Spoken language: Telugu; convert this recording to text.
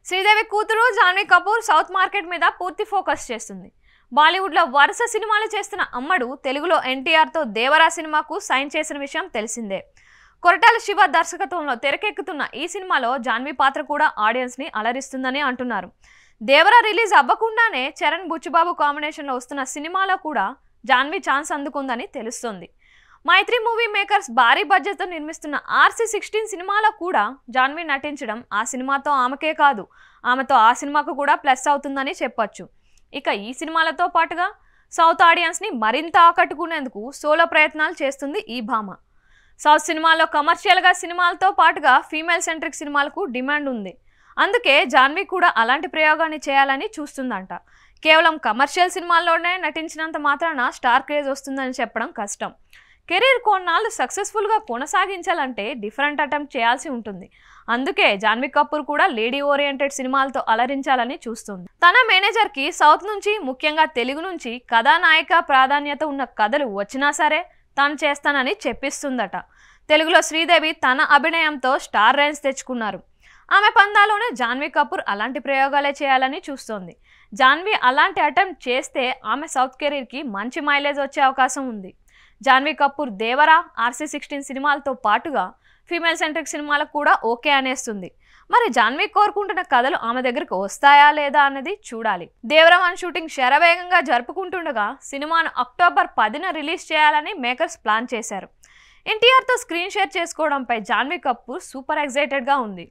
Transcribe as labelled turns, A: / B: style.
A: శ్రీదేవి కూతురు జాన్వీ కపూర్ సౌత్ మార్కెట్ మీద పూర్తి ఫోకస్ చేస్తుంది. బాలీవుడ్ లో వరుస సినిమాలు చేస్తున్న అమ్మడు తెలుగులో ఎన్టీఆర్ తో దేవరా సినిమాకు సైన్ చేసిన విషయం తెలిసిందే. కొరటాల శివ దర్శకత్వంలో తెరకెక్కుతున్న ఈ సినిమాలో జాన్వీ పాత్ర కూడా ఆడియన్స్ ని అలరిస్తుందని అంటున్నారు. దేవరా రిలీజ్ అవ్వకుండానే చరణ్ బుచ్చిబాబు కాంబినేషన్ లో వస్తున్న సినిమాలో కూడా జాన్వీ ఛాన్స్ అందుకుందని తెలుస్తోంది. మైత్రి మూవీ మేకర్స్ భారీ బడ్జెట్ తో నిర్మిస్తున్న RC16 సినిమాలో కూడా జాన్వీ నటించడం ఆ సినిమాతో ఆమెకే కాదు, ఆమెతో ఆ సినిమాకు కూడా ప్లస్ అవుతుందని చెప్పొచ్చు. ఇక ఈ సినిమాలతో పాటుగా సౌత్ ఆడియన్స్ ని మరింత ఆకట్టుకునేందుకు సోలో ప్రయత్నాలు చేస్తుంది ఈ భామ. సౌత్ సినిమాలో కమర్షియల్ గా సినిమాలతో పాటుగా ఫీమేల్ సెంట్రిక్ సినిమాలకు డిమాండ్ ఉంది. అందుకే జాన్వీ కూడా అలాంటి ప్రయోగాన్ని చేయాలని చూస్తుందంట. కేవలం కమర్షియల్ సినిమాల్లోనే నటించినంత మాత్రాన స్టార్ క్రేజ్ వస్తుందని చెప్పడం కష్టం. కెరీర్ కొన్నాళ్ళు సక్సెస్ఫుల్గా కొనసాగించాలంటే డిఫరెంట్ అటెంప్ట్ చేయాల్సి ఉంటుంది. అందుకే జాన్వీ కపూర్ కూడా లేడీ ఓరియంటెడ్ సినిమాలతో అలరించాలని చూస్తుంది. తన మేనేజర్కి సౌత్ నుంచి, ముఖ్యంగా తెలుగు నుంచి కథానాయిక ప్రాధాన్యత ఉన్న కథలు వచ్చినా సరే తాను చేస్తానని చెప్పిస్తుందట. తెలుగులో శ్రీదేవి తన అభినయంతో స్టార్ రేంజ్ తెచ్చుకున్నారు. ఆమె పందాలోనే జాన్వీ కపూర్ అలాంటి ప్రయోగాలే చేయాలని చూస్తోంది. జాన్వీ అలాంటి అటెంప్ట్ చేస్తే ఆమె సౌత్ కెరీర్కి మంచి మైలేజ్ వచ్చే అవకాశం ఉంది. జాన్వీ కపూర్ దేవరా, RC16 సినిమాలతో పాటుగా ఫీమేల్ సెంట్రిక్ సినిమాలకు కూడా ఓకే అనేస్తుంది. మరి జాన్వీ కోరుకుంటున్న కథలు ఆమె దగ్గరికి వస్తాయా లేదా అన్నది చూడాలి. దేవరా 1 షూటింగ్ శరవేగంగా జరుపుకుంటుండగా సినిమాను అక్టోబర్ 10న రిలీజ్ చేయాలని మేకర్స్ ప్లాన్ చేశారు. ఎన్టీఆర్తో స్క్రీన్ షేర్ చేసుకోవడంపై జాన్వీ కపూర్ సూపర్ ఎక్సైటెడ్గా ఉంది.